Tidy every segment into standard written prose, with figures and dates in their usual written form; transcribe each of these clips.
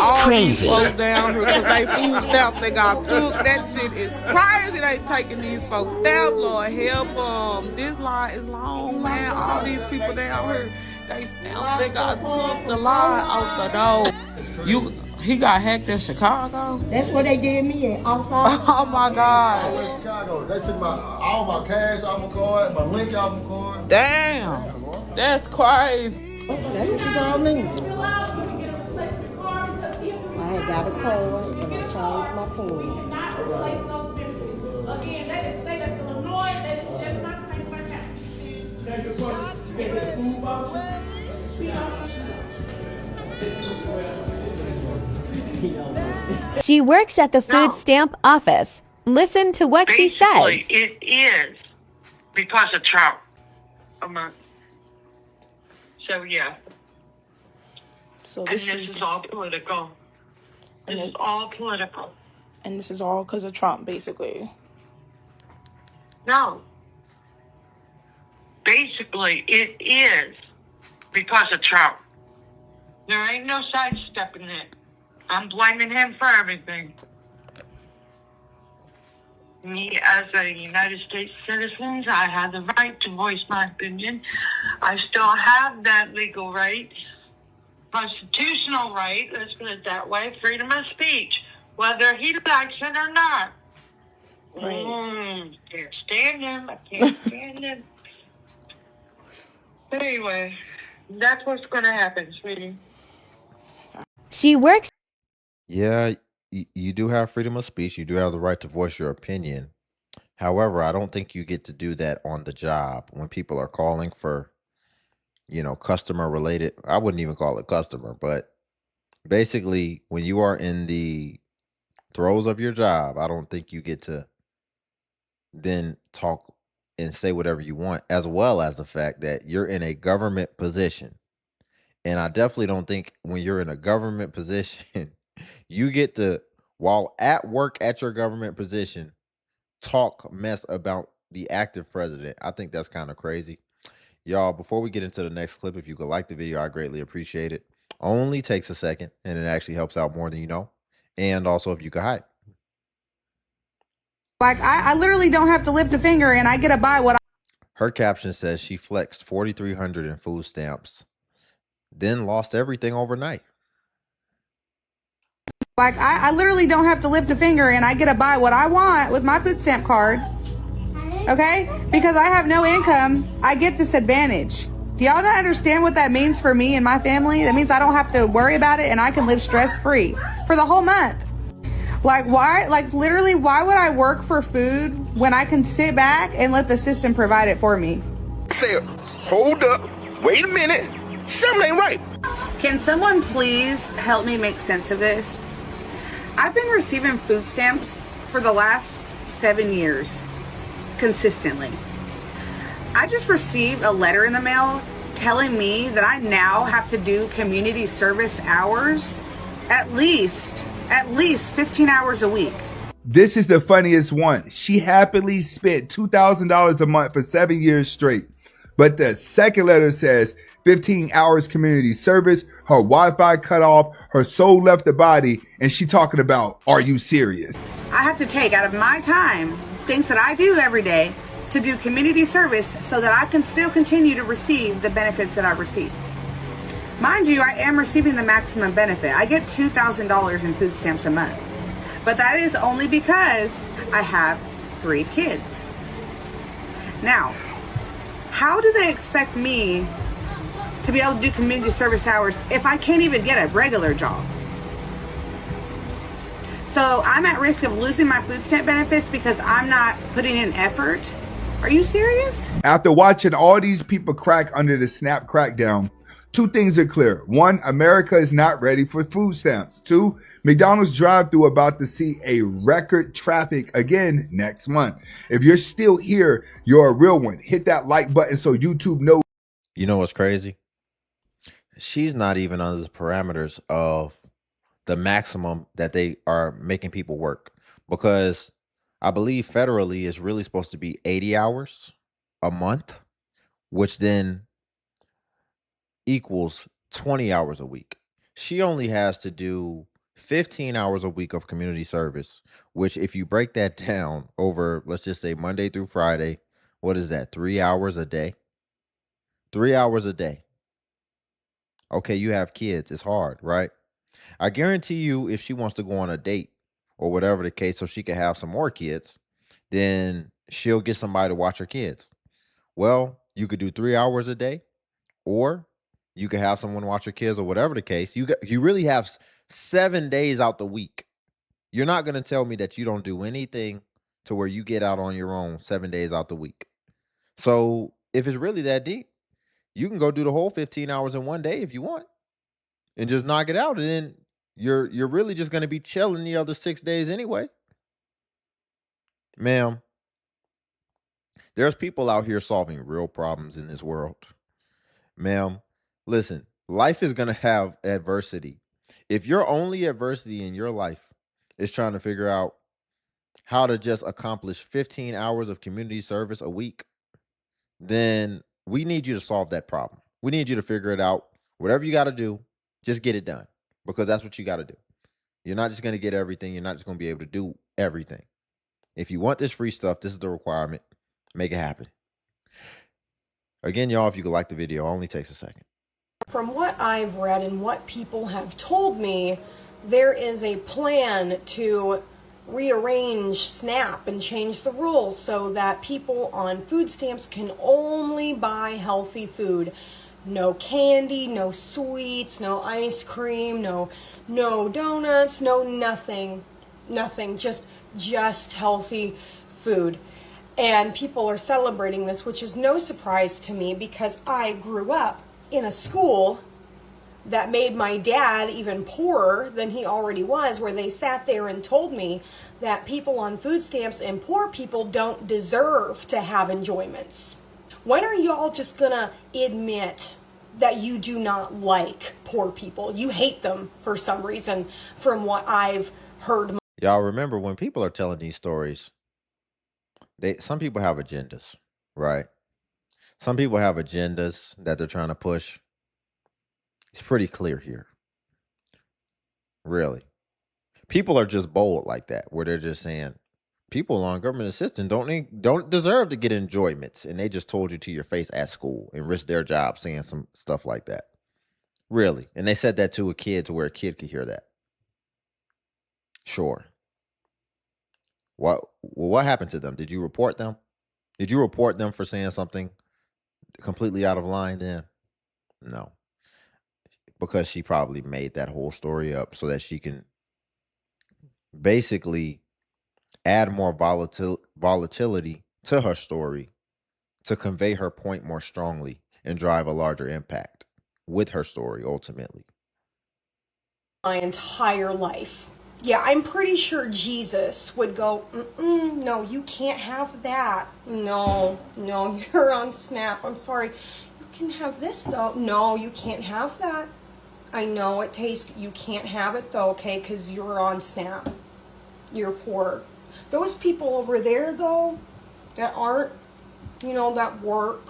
That's all these crazy. folks down here because they food stamps they got took. That shit is crazy. They taking these folks stamps. Lord help them. This line is long, man. All these people down here, they stamps they got took the line out the door. He got hacked in Chicago. That's what they did me at outside. Oh my I God. went to Chicago. They took all my cash out my card, my link out my card. Damn. That's crazy. That's what you told me. I had got a card and I changed my phone. She works at the food No, stamp office. Listen to what she says. basically, it is because of Trump. So, yeah. So And this is all political. This is all political. And this is all because of Trump, basically. No. Basically, it is because of Trump. There ain't no sidestepping it. I'm blaming him for everything. Me, as a United States citizen, I have the right to voice my opinion. I still have that legal right, constitutional right, let's put it that way, freedom of speech, whether he likes it or not. Right. Can't stand him. I can't stand him. But anyway, that's what's going to happen, sweetie. She works. Yeah, you do have freedom of speech. You do have the right to voice your opinion. However, I don't think you get to do that on the job when people are calling for, customer related. I wouldn't even call it customer, but basically, when you are in the throes of your job, I don't think you get to then talk and say whatever you want, as well as the fact that you're in a government position. And I definitely don't think when you're in a government position, you get to, while at work at your government position, talk mess about the active president. I think that's kind of crazy. Y'all, before we get into the next clip, if you could like the video, I greatly appreciate it. Only takes a second, and it actually helps out more than you know. And also, if you could hype. Like I literally don't have to lift a finger and I get to buy what Her caption says she flexed 4,300 in food stamps, then lost everything overnight. I literally don't have to lift a finger and I get to buy what I want with my food stamp card. Okay? Because I have no income, I get this advantage. Do y'all not understand what that means for me and my family? That means I don't have to worry about it and I can live stress free for the whole month. Literally, why would I work for food when I can sit back and let the system provide it for me? Say, hold up, wait a minute, something ain't right. Can someone please help me make sense of this? I've been receiving food stamps for the last 7 years, consistently. I just received a letter in the mail telling me that I now have to do community service hours at least 15 hours a week. This is the funniest one. She happily spent $2,000 a month for 7 years straight. But the second letter says 15 hours community service, her Wi-Fi cut off, her soul left the body, and she talking about, are you serious? I have to take out of my time things that I do every day to do community service so that I can still continue to receive the benefits that I receive. Mind you, I am receiving the maximum benefit. I get $2,000 in food stamps a month. But that is only because I have 3 kids. Now, how do they expect me to be able to do community service hours if I can't even get a regular job? So I'm at risk of losing my food stamp benefits because I'm not putting in effort? Are you serious? After watching all these people crack under the SNAP crackdown, 2 things are clear. 1, America is not ready for food stamps. 2, McDonald's drive-thru about to see a record traffic again next month. If you're still here, you're a real one. Hit that like button so YouTube knows. You know what's crazy? She's not even under the parameters of the maximum that they are making people work, because I believe federally is really supposed to be 80 hours a month, which then equals 20 hours a week. She only has to do 15 hours a week of community service, which if you break that down over, let's just say Monday through Friday, what is that? 3 hours a day? 3 hours a day. Okay, you have kids. It's hard, right? I guarantee you, if she wants to go on a date or whatever the case, so she can have some more kids, then she'll get somebody to watch her kids. Well, you could do 3 hours a day, or you could have someone watch your kids, or whatever the case. You really have 7 days out the week. You're not going to tell me that you don't do anything to where you get out on your own 7 days out the week. So if it's really that deep, you can go do the whole 15 hours in one day if you want, and just knock it out, and then you're really just going to be chilling the other 6 days anyway. Ma'am, there's people out here solving real problems in this world. Ma'am, listen, life is going to have adversity. If your only adversity in your life is trying to figure out how to just accomplish 15 hours of community service a week, then we need you to solve that problem. We need you to figure it out. Whatever you got to do, just get it done, because that's what you got to do. You're not just going to get everything. You're not just going to be able to do everything. If you want this free stuff, this is the requirement. Make it happen. Again, y'all, if you could like the video, it only takes a second. From what I've read and what people have told me, there is a plan to rearrange SNAP and change the rules so that people on food stamps can only buy healthy food. No candy, no sweets, no ice cream, no donuts, no nothing, just healthy food. And people are celebrating this, which is no surprise to me because I grew up in a school that made my dad even poorer than he already was, where they sat there and told me that people on food stamps and poor people don't deserve to have enjoyments. When are y'all just gonna admit that you do not like poor people? You hate them for some reason, from what I've heard. Y'all remember when people are telling these stories, some people have agendas, right? Some people have agendas that they're trying to push. It's pretty clear here. Really. People are just bold like that, where they're just saying people on government assistance don't deserve to get enjoyments, and they just told you to your face at school and risk their job saying some stuff like that. Really. And they said that to a kid, to where a kid could hear that. Sure. What happened to them? Did you report them? Did you report them for saying something completely out of line then? No. Because she probably made that whole story up so that she can basically add more volatility to her story to convey her point more strongly and drive a larger impact with her story ultimately. My entire life. Yeah, I'm pretty sure Jesus would go, no, you can't have that. No, you're on SNAP. I'm sorry. You can have this, though. No, you can't have that. I know it tastes, you can't have it, though, okay, because you're on SNAP. You're poor. Those people over there, though, that aren't, that work,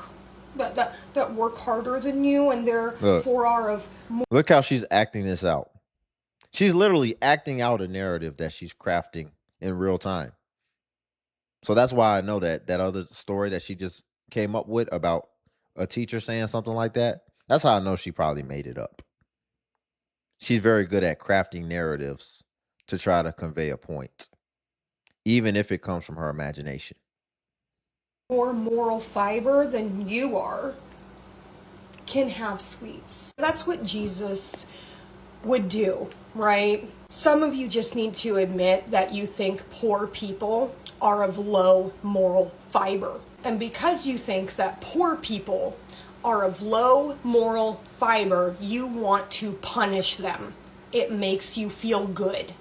that work harder than you, and they're 4 hours of... Look how she's acting this out. She's literally acting out a narrative that she's crafting in real time. So that's why I know that other story that she just came up with about a teacher saying something like that, that's how I know she probably made it up. She's very good at crafting narratives to try to convey a point, even if it comes from her imagination. More moral fiber than you are can have sweets. That's what Jesus would do, right? Some of you just need to admit that you think poor people are of low moral fiber. And because you think that poor people are of low moral fiber, you want to punish them. It makes you feel good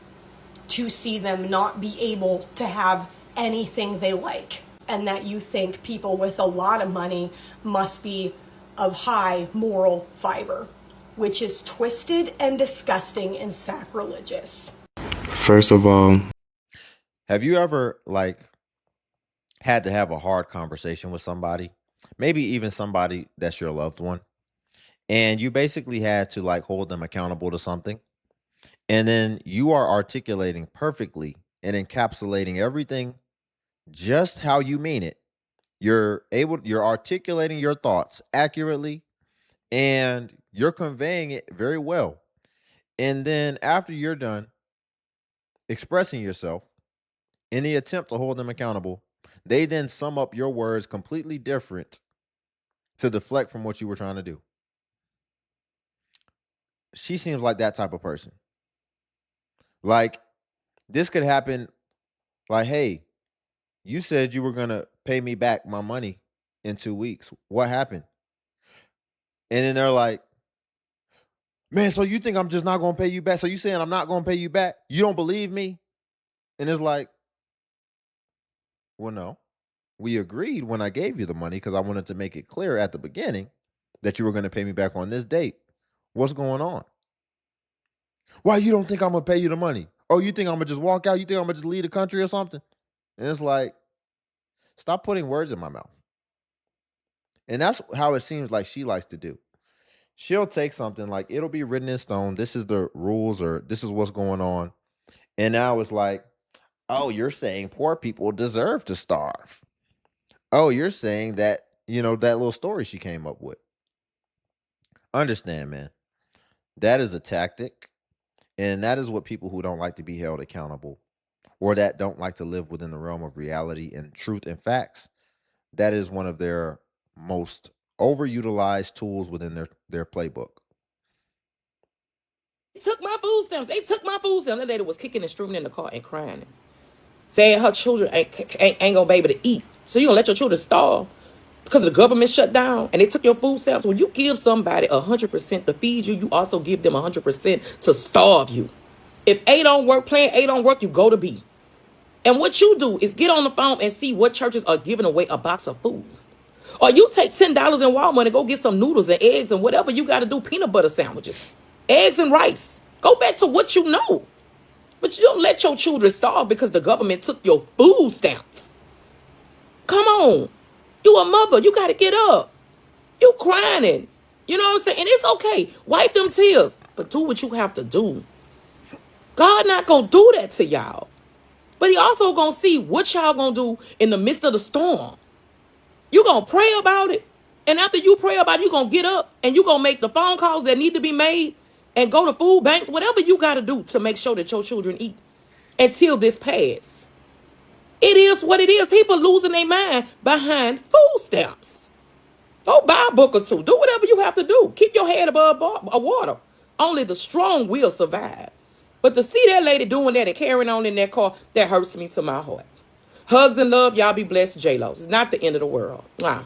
to see them not be able to have anything they like, and that you think people with a lot of money must be of high moral fiber, which is twisted and disgusting and sacrilegious. First of all, have you ever had to have a hard conversation with somebody, maybe even somebody that's your loved one, and you basically had to hold them accountable to something, And then you are articulating perfectly and encapsulating everything just how you mean it. You're articulating your thoughts accurately and you're conveying it very well. And then after you're done expressing yourself in the attempt to hold them accountable, they then sum up your words completely different to deflect from what you were trying to do. She seems like that type of person. Like, this could happen like, hey, you said you were going to pay me back my money in 2 weeks. What happened? And then they're like, man, so you think I'm just not going to pay you back? So you saying I'm not going to pay you back? You don't believe me? And it's like, well, no. We agreed when I gave you the money because I wanted to make it clear at the beginning that you were going to pay me back on this date. What's going on? Why you don't think I'm going to pay you the money? Oh, you think I'm going to just walk out? You think I'm going to just leave the country or something? And it's like, stop putting words in my mouth. And that's how it seems like she likes to do. She'll take something like, it'll be written in stone. This is the rules or this is what's going on. And now it's like, oh, you're saying poor people deserve to starve. Oh, you're saying that, that little story she came up with. Understand, man. That is a tactic. And that is what people who don't like to be held accountable or that don't like to live within the realm of reality and truth and facts, that is one of their most overutilized tools within their playbook. Took my food stamps. They took my food stamps. That lady was kicking and screaming in the car and crying, saying her children ain't gonna be able to eat. So you gonna let your children starve because the government shut down and they took your food stamps? When you give somebody 100% to feed you, you also give them 100% to starve you. If A don't work, plan A don't work, you go to B. And what you do is get on the phone and see what churches are giving away a box of food. Or you take $10 in Walmart and go get some noodles and eggs and whatever you got to do, peanut butter sandwiches, eggs and rice. Go back to what you know. But you don't let your children starve because the government took your food stamps. Come on. You a mother. You got to get up. You crying. You know what I'm saying? And it's okay. Wipe them tears. But do what you have to do. God not going to do that to y'all. But he also going to see what y'all going to do in the midst of the storm. You going to pray about it. And after you pray about it, you going to get up and you going to make the phone calls that need to be made and go to food banks, whatever you got to do to make sure that your children eat until this pass. It is what it is. People losing their mind behind food stamps. Go buy a book or two. Do whatever you have to do. Keep your head above water. Only the strong will survive. But to see that lady doing that and carrying on in that car, that hurts me to my heart. Hugs and love. Y'all be blessed, J-Lo. It's not the end of the world. Wow.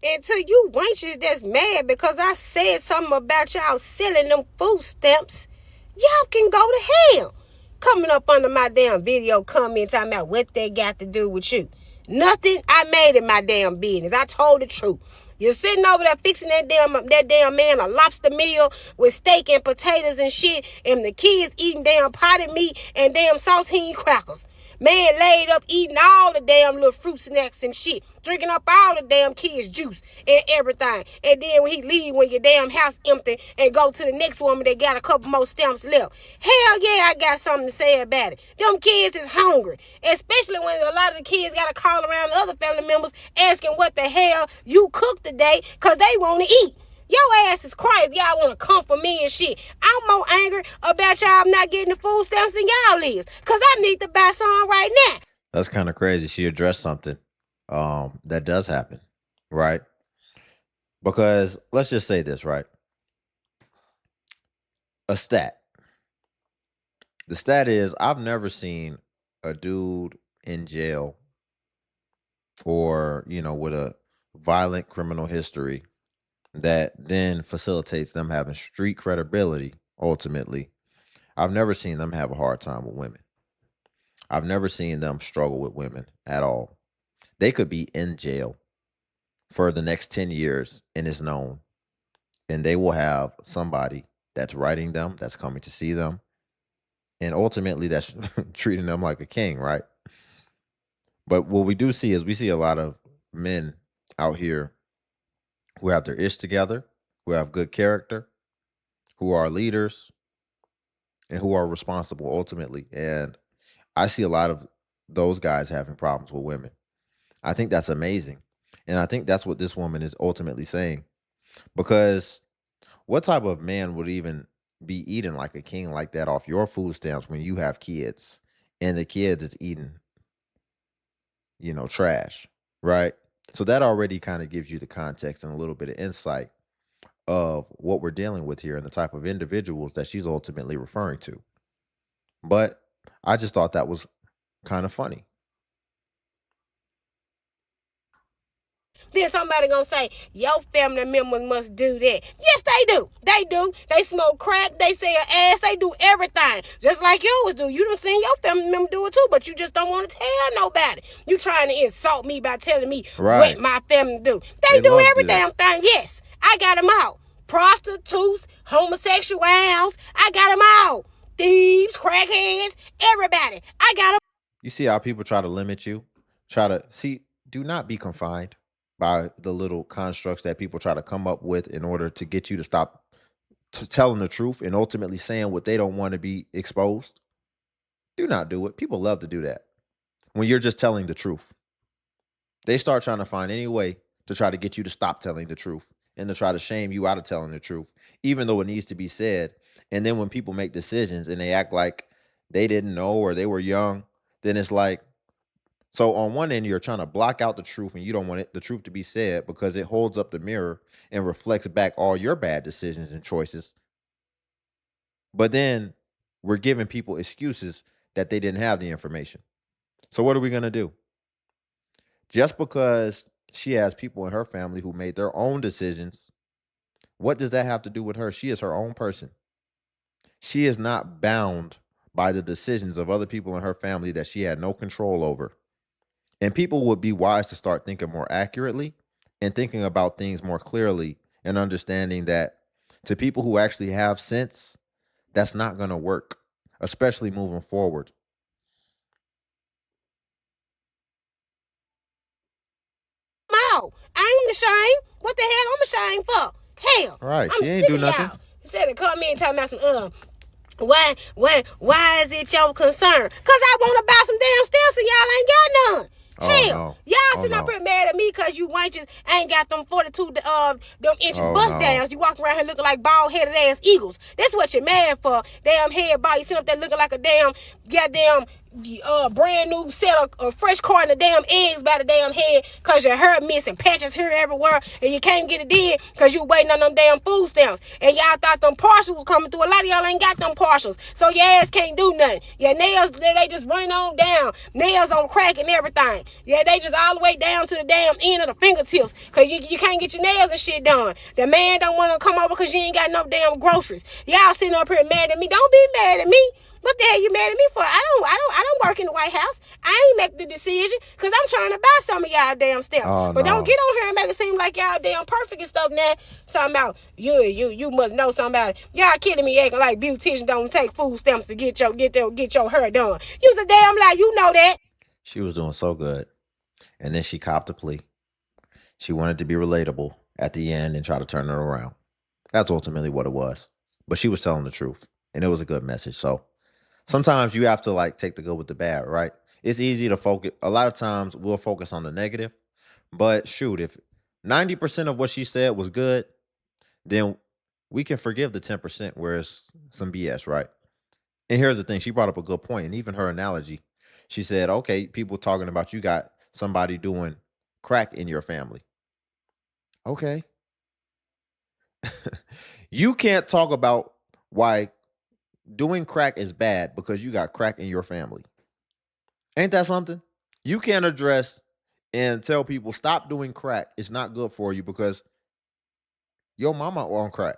And to you wenches that's mad because I said something about y'all selling them food stamps, y'all can go to hell. Coming up under my damn video comment talking about what they got to do with you. Nothing. I made it my damn business. I told the truth. You're sitting over there fixing that damn man a lobster meal with steak and potatoes and shit, and the kids eating damn potted meat and damn saltine crackers. Man laid up eating all the damn little fruit snacks and shit, drinking up all the damn kids' juice and everything. And then when he leave, when your damn house empty, and go to the next woman that got a couple more stamps left. Hell yeah, I got something to say about it. Them kids is hungry, especially when a lot of the kids got to call around the other family members asking what the hell you cooked today, because they want to eat. Your ass is crazy. Y'all want to come for me and shit. I'm more angry about y'all not getting the food stamps than y'all is. Because I need to buy some right now. That's kind of crazy. She addressed something that does happen, right? Because let's just say this, right? A stat. The stat is I've never seen a dude in jail or, with a violent criminal history that then facilitates them having street credibility, ultimately. I've never seen them have a hard time with women. I've never seen them struggle with women at all. They could be in jail for the next 10 years and it's known. And they will have somebody that's writing them, that's coming to see them. And ultimately that's treating them like a king, right? But what we do see is we see a lot of men out here who have their ish together, who have good character, who are leaders, and who are responsible ultimately. And I see a lot of those guys having problems with women. I think that's amazing. And I think that's what this woman is ultimately saying. Because what type of man would even be eating like a king like that off your food stamps when you have kids and the kids is eating, trash, right? So that already kind of gives you the context and a little bit of insight of what we're dealing with here and the type of individuals that she's ultimately referring to. But I just thought that was kind of funny. Then somebody gonna say, your family members must do that. Yes, they do. They do. They smoke crack, they sell ass, they do everything. Just like yours do. You done seen your family member do it too, but you just don't want to tell nobody. You trying to insult me by telling me what Right. my family do. They They do love to every do that. damn thing. Yes, I got them all. Prostitutes, homosexuals, I got them all. Thieves, crackheads, everybody. I got them. You see how people try to limit you? Try to see, do not be confined by the little constructs that people try to come up with in order to get you to stop telling the truth and ultimately saying what they don't want to be exposed. Do not do it. People love to do that when you're just telling the truth. They start trying to find any way to try to get you to stop telling the truth and to try to shame you out of telling the truth, even though it needs to be said. And then when people make decisions and they act like they didn't know or they were young, then it's like, so on one end, you're trying to block out the truth and you don't want the truth to be said because it holds up the mirror and reflects back all your bad decisions and choices. But then we're giving people excuses that they didn't have the information. So what are we going to do? Just because she has people in her family who made their own decisions, what does that have to do with her? She is her own person. She is not bound by the decisions of other people in her family that she had no control over. And people would be wise to start thinking more accurately and thinking about things more clearly and understanding that to people who actually have sense, that's not going to work, especially moving forward. Out. I ain't ashamed. What the hell I'm ashamed for? Hell, All right, I'm she ain't sick do of nothing. y'all. Instead of coming in talking about some why is it your concern? Cause I want to buy some damn stamps and y'all ain't got none. Oh Hell, no. y'all Oh sitting up no. here mad at me cause you wenches ain't got them 42 them inches Oh bust no. downs. You walking around here looking like bald headed ass eagles. That's what you're mad for. Damn head ball. You sitting up there looking like a damn goddamn brand new set of fresh carton of damn eggs by the damn head cause your hair missing patches here everywhere and you can't get it in cause you waiting on them damn food stamps and y'all thought them partials was coming through. A lot of y'all ain't got them partials, so your ass can't do nothing. Your nails they just running on down, nails on crack and everything. Yeah, they just all the way down to the damn end of the fingertips cause you can't get your nails and shit done. The man don't want to come over cause you ain't got no damn groceries. Y'all sitting up here mad at me. Don't be mad at me. What the hell you mad at me for? I don't work in the White House. I ain't make the decision because I'm trying to buy some of y'all damn stuff. Oh But don't no. get on here and make it seem like y'all damn perfect and stuff now. Talking about you must know somebody. Y'all kidding me acting like beauticians don't take food stamps to get your hair done. You's a damn lie, you know that. She was doing so good. And then she copped a plea. She wanted to be relatable at the end and try to turn it around. That's ultimately what it was. But she was telling the truth. And it was a good message. So sometimes you have to like take the good with the bad, right? It's easy to focus. A lot of times we'll focus on the negative. But shoot, if 90% of what she said was good, then we can forgive the 10% where it's some BS, right? And here's the thing, she brought up a good point, and even her analogy, she said, okay, people talking about you got somebody doing crack in your family. Okay. You can't talk about why doing crack is bad because you got crack in your family. Ain't that something? You can't address and tell people stop doing crack. It's not good for you because your mama on crack.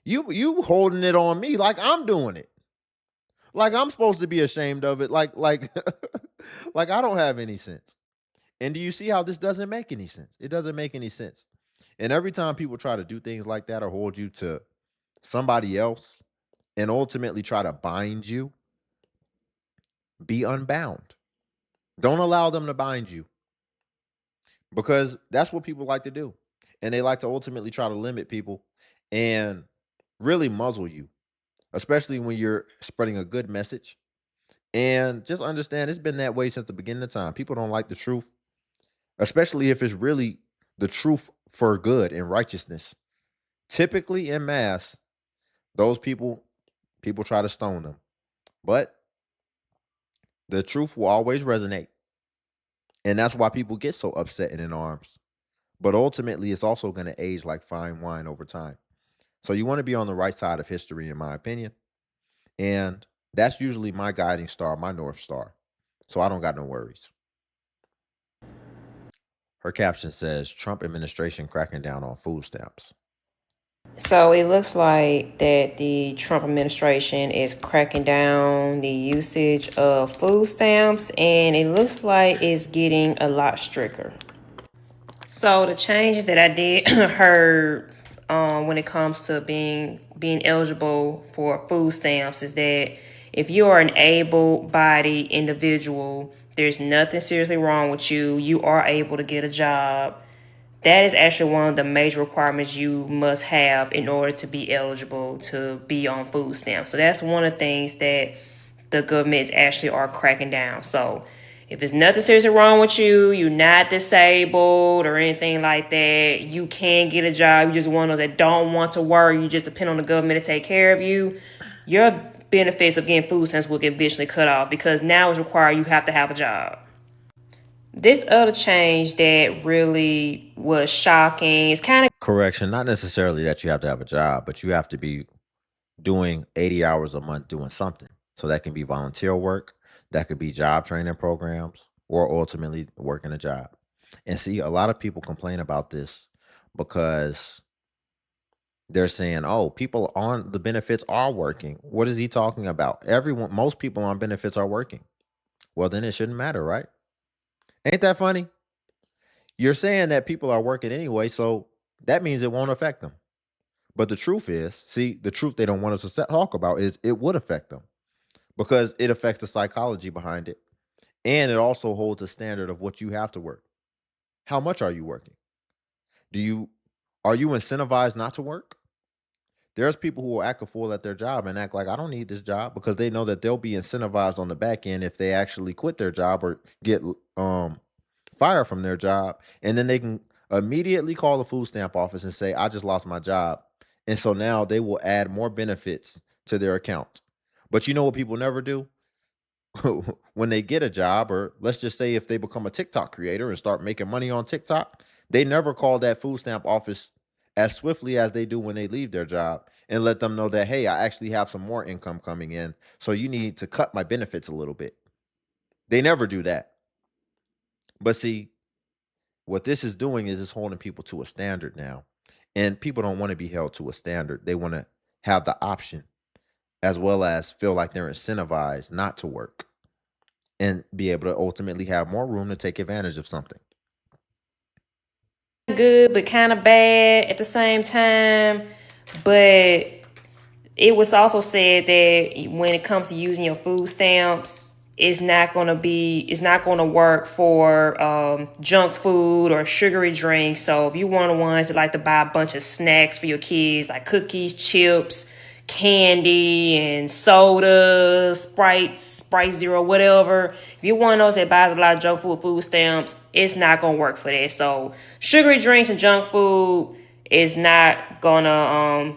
You holding it on me like I'm doing it. Like I'm supposed to be ashamed of it. Like like I don't have any sense. And do you see how this doesn't make any sense? It doesn't make any sense. And every time people try to do things like that or hold you to somebody else and ultimately try to bind you, be unbound. Don't allow them to bind you because that's what people like to do. And they like to ultimately try to limit people and really muzzle you, especially when you're spreading a good message. And just understand it's been that way since the beginning of time. People don't like the truth, especially if it's really the truth for good and righteousness. Typically in mass, those people try to stone them. But the truth will always resonate. And that's why people get so upset and in arms. But ultimately, it's also going to age like fine wine over time. So you want to be on the right side of history, in my opinion. And that's usually my guiding star, my North Star. So I don't got no worries. Her caption says Trump administration cracking down on food stamps. So it looks like that the Trump administration is cracking down the usage of food stamps, and it looks like it's getting a lot stricter. So the changes that I did heard when it comes to being eligible for food stamps is that if you are an able-bodied individual, there's nothing seriously wrong with you. You are able to get a job. That is actually one of the major requirements you must have in order to be eligible to be on food stamps. So that's one of the things that the government actually are cracking down. So if there's nothing seriously wrong with you, you're not disabled or anything like that, you can get a job. You just one of those that don't want to work, you just depend on the government to take care of you, your benefits of getting food stamps will get eventually cut off because now it's required you have to have a job. This other change that really was shocking is kind of Correction, not necessarily that you have to have a job, but you have to be doing 80 hours a month doing something. So that can be volunteer work, that could be job training programs, or ultimately working a job. And see, a lot of people complain about this because they're saying, oh, people on the benefits are working. What is he talking about? Most people on benefits are working. Well, then it shouldn't matter, right? Ain't that funny? You're saying that people are working anyway, so that means it won't affect them. But the truth is, see, the truth they don't want us to talk about is it would affect them because it affects the psychology behind it. And it also holds a standard of what you have to work. How much are you working? Are you incentivized not to work? There's people who will act a fool at their job and act like I don't need this job because they know that they'll be incentivized on the back end if they actually quit their job or get fired from their job, and then they can immediately call the food stamp office and say I just lost my job, and so now they will add more benefits to their account. But you know what people never do? When they get a job, or let's just say if they become a TikTok creator and start making money on TikTok, they never call that food stamp office as swiftly as they do when they leave their job and let them know that, hey, I actually have some more income coming in, so you need to cut my benefits a little bit. They never do that. But see, what this is doing is it's holding people to a standard now. And people don't want to be held to a standard. They want to have the option as well as feel like they're incentivized not to work and be able to ultimately have more room to take advantage of something. good but kind of bad at the same time. But it was also said that when it comes to using your food stamps, it's not going to work for junk food or sugary drinks. So if you're one of the ones that like to buy a bunch of snacks for your kids, like cookies, chips, candy, and soda, Sprite Zero, whatever. If you're one of those that buys a lot of junk food stamps, it's not going to work for that. So sugary drinks and junk food is not going to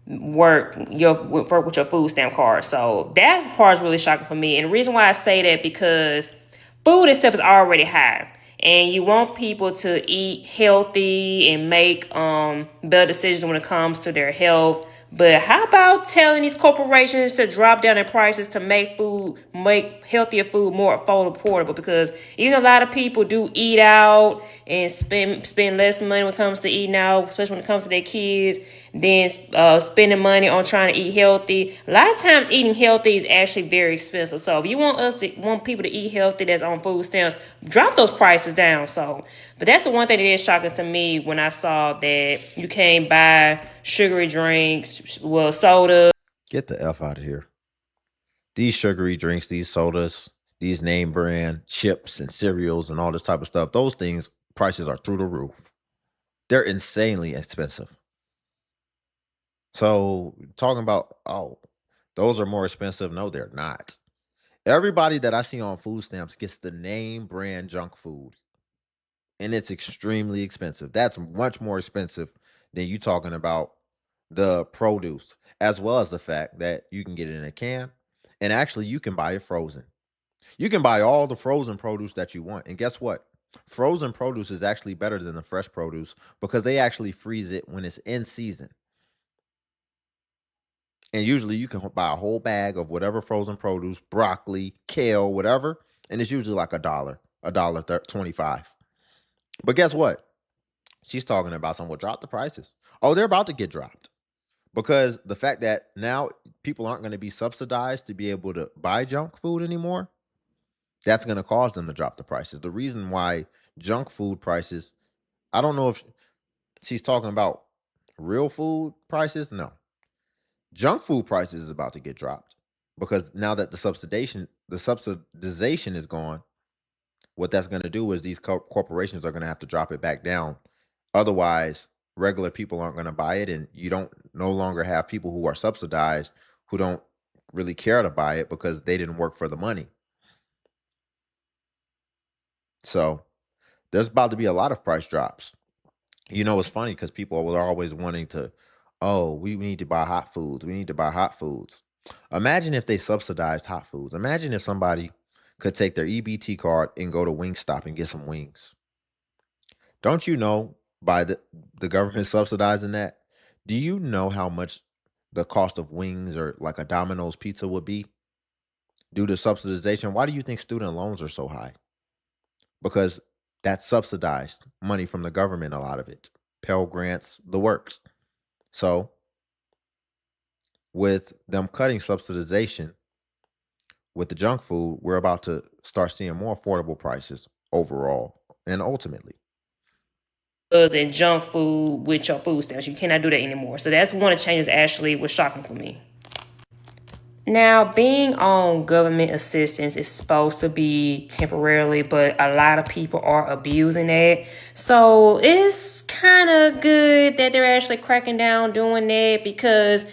work with your food stamp card. So that part is really shocking for me. And the reason why I say that because food itself is already high. And you want people to eat healthy and make better decisions when it comes to their health. But how about telling these corporations to drop down their prices to make healthier food more affordable? Because even a lot of people do eat out and spend less money when it comes to eating out, especially when it comes to their kids, than spending money on trying to eat healthy. A lot of times eating healthy is actually very expensive. So if you want people to eat healthy that's on food stamps, drop those prices down. But that's the one thing that is shocking to me when I saw that you can't buy sugary drinks, soda. Get the F out of here. These sugary drinks, these sodas, these name brand chips and cereals and all this type of stuff, those things, prices are through the roof. They're insanely expensive. So talking about, oh, those are more expensive. No, they're not. Everybody that I see on food stamps gets the name brand junk food, and it's extremely expensive. That's much more expensive than you talking about the produce, as well as the fact that you can get it in a can, and actually you can buy it frozen. You can buy all the frozen produce that you want, and guess what? Frozen produce is actually better than the fresh produce because they actually freeze it when it's in season. And usually you can buy a whole bag of whatever frozen produce, broccoli, kale, whatever, and it's usually like a dollar 25. But guess what? She's talking about someone will drop the prices. Oh, they're about to get dropped because the fact that now people aren't going to be subsidized to be able to buy junk food anymore, that's going to cause them to drop the prices. The reason why junk food prices, I don't know if she's talking about real food prices. No, junk food prices is about to get dropped because now that the subsidization is gone, what that's going to do is these corporations are going to have to drop it back down. Otherwise, regular people aren't going to buy it, and you don't no longer have people who are subsidized who don't really care to buy it because they didn't work for the money. So there's about to be a lot of price drops. It's funny because people are always wanting to, oh, we need to buy hot foods. We need to buy hot foods. Imagine if they subsidized hot foods. Imagine if somebody could take their EBT card and go to Wingstop and get some wings. Don't you know by the government subsidizing that? Do you know how much the cost of wings or like a Domino's pizza would be due to subsidization? Why do you think student loans are so high? Because that's subsidized money from the government, a lot of it. Pell Grants, the works. So with them cutting subsidization with the junk food, we're about to start seeing more affordable prices overall and ultimately. And junk food with your food stamps. You cannot do that anymore. So that's one of the changes actually was shocking for me. Now, being on government assistance is supposed to be temporarily, but a lot of people are abusing that. So it's kind of good that they're actually cracking down doing that because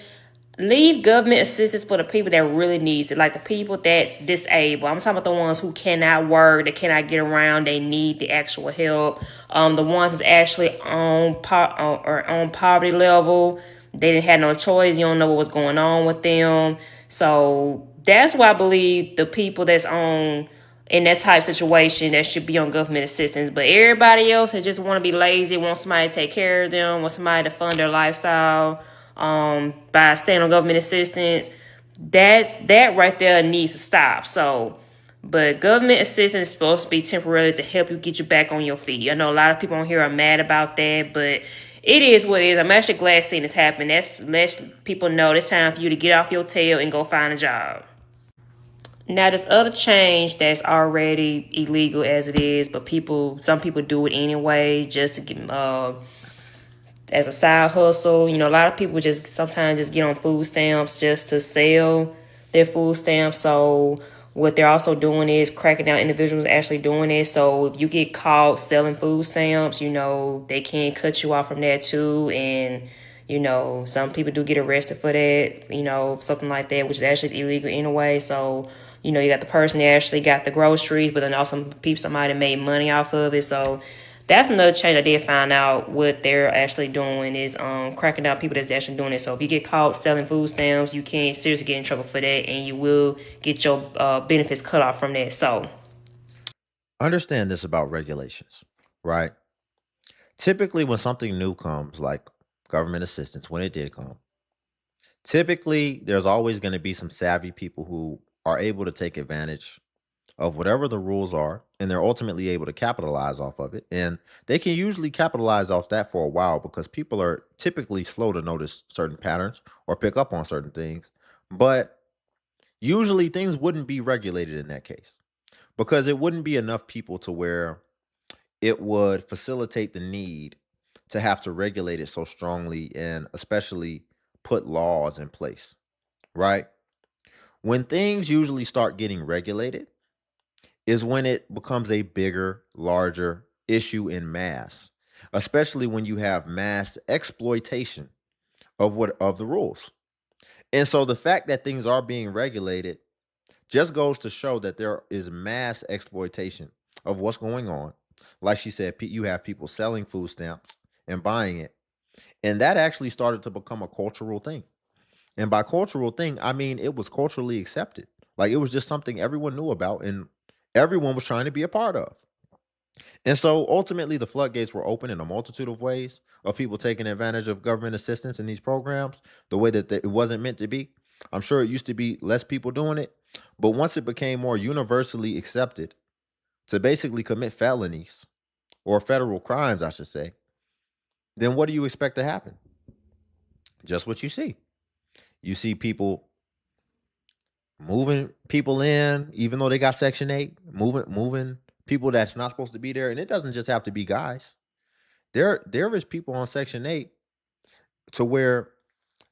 leave government assistance for the people that really needs it, like the people that's disabled. I'm talking about the ones who cannot work, they cannot get around, they need the actual help. The ones that's actually on poverty level, they didn't have no choice. You don't know what was going on with them. So that's why I believe the people that's on in that type of situation that should be on government assistance. But everybody else that just want to be lazy, want somebody to take care of them, want somebody to fund their lifestyle by staying on government assistance, that right there needs to stop. So, but government assistance is supposed to be temporary to help you get you back on your feet. I know a lot of people on here are mad about that, but it is what it is. I'm actually glad seeing this happen. That's lets people know it's time for you to get off your tail and go find a job. Now, there's other change that's already illegal as it is, but some people do it anyway just to get as a side hustle. A lot of people just sometimes just get on food stamps just to sell their food stamps. So what they're also doing is cracking down individuals actually doing it. So if you get caught selling food stamps, they can cut you off from that too. And some people do get arrested for that, something like that, which is actually illegal anyway. So you got the person that actually got the groceries, but then also somebody made money off of it. So that's another change I did find out. What they're actually doing is cracking down people that's actually doing it. So if you get caught selling food stamps, you can seriously get in trouble for that, and you will get your benefits cut off from that. So Understand this about regulations, right? Typically, when something new comes, like government assistance, when it did come, typically there's always going to be some savvy people who are able to take advantage of whatever the rules are, and they're ultimately able to capitalize off of it. And they can usually capitalize off that for a while because people are typically slow to notice certain patterns or pick up on certain things. But usually things wouldn't be regulated in that case because it wouldn't be enough people to where it would facilitate the need to have to regulate it so strongly and especially put laws in place, right? When things usually start getting regulated is when it becomes a bigger, larger issue in mass, especially when you have mass exploitation of the rules. And so the fact that things are being regulated just goes to show that there is mass exploitation of what's going on. Like she said, you have people selling food stamps and buying it. And that actually started to become a cultural thing. And by cultural thing, I mean it was culturally accepted. Like it was just something everyone knew about and everyone was trying to be a part of. And so ultimately, the floodgates were open in a multitude of ways of people taking advantage of government assistance in these programs the way that it wasn't meant to be. I'm sure it used to be less people doing it, but once it became more universally accepted to basically commit felonies or federal crimes, I should say, then what do you expect to happen? Just what you see. You see people moving people in, even though they got Section 8, moving people that's not supposed to be there. And it doesn't just have to be guys. There is people on Section 8 to where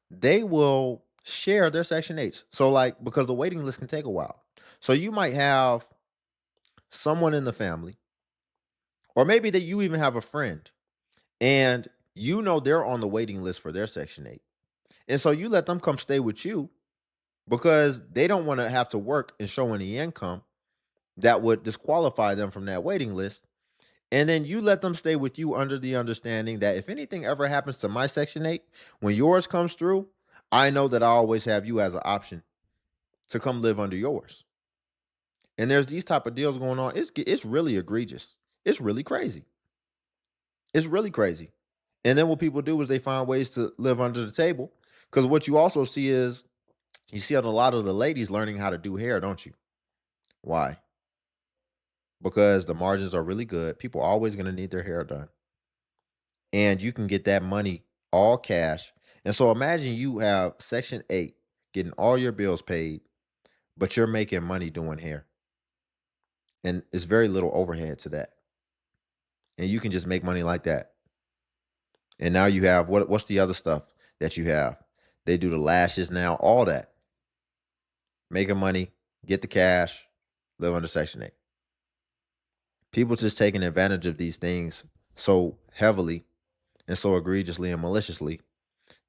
they will share their Section 8s. So like, because the waiting list can take a while. So you might have someone in the family, or maybe that you even have a friend, and you know they're on the waiting list for their Section 8. And so you let them come stay with you because they don't want to have to work and show any income that would disqualify them from that waiting list. And then you let them stay with you under the understanding that if anything ever happens to my Section 8, when yours comes through, I know that I always have you as an option to come live under yours. And there's these type of deals going on. It's really egregious. It's really crazy. It's really crazy. And then what people do is they find ways to live under the table. Because what you also see is you see a lot of the ladies learning how to do hair, don't you? Why? Because the margins are really good. People are always going to need their hair done. And you can get that money all cash. And so imagine you have Section 8 getting all your bills paid, but you're making money doing hair. And it's very little overhead to that. And you can just make money like that. And now you have what's the other stuff that you have? They do the lashes now, all that. Making money, get the cash, live under Section 8. People just taking advantage of these things so heavily and so egregiously and maliciously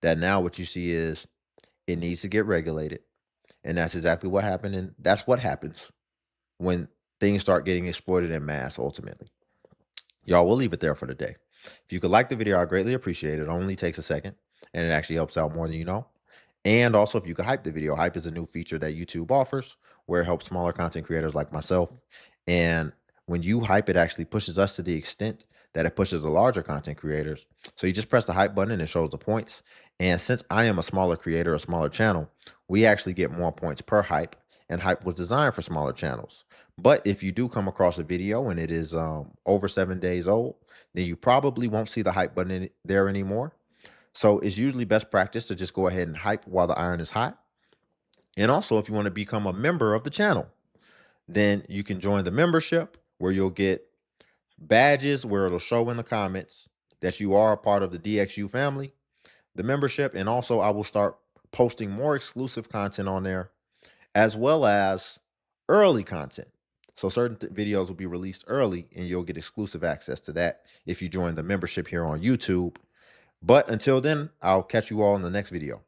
that now what you see is it needs to get regulated. And that's exactly what happened. And that's what happens when things start getting exploited in mass ultimately. Y'all, we'll leave it there for today. If you could like the video, I greatly appreciate it. It only takes a second and it actually helps out more than you know. And also, if you could hype the video, hype is a new feature that YouTube offers where it helps smaller content creators like myself. And when you hype, it actually pushes us to the extent that it pushes the larger content creators. So you just press the hype button and it shows the points. And since I am a smaller creator, a smaller channel, we actually get more points per hype. And hype was designed for smaller channels. But if you do come across a video and it is over 7 days old, then you probably won't see the hype button there anymore. So it's usually best practice to just go ahead and hype while the iron is hot. And also, if you want to become a member of the channel, then you can join the membership where you'll get badges where it'll show in the comments that you are a part of the DXU family, the membership. And also I will start posting more exclusive content on there as well as early content. So certain videos will be released early and you'll get exclusive access to that if you join the membership here on YouTube. But until then, I'll catch you all in the next video.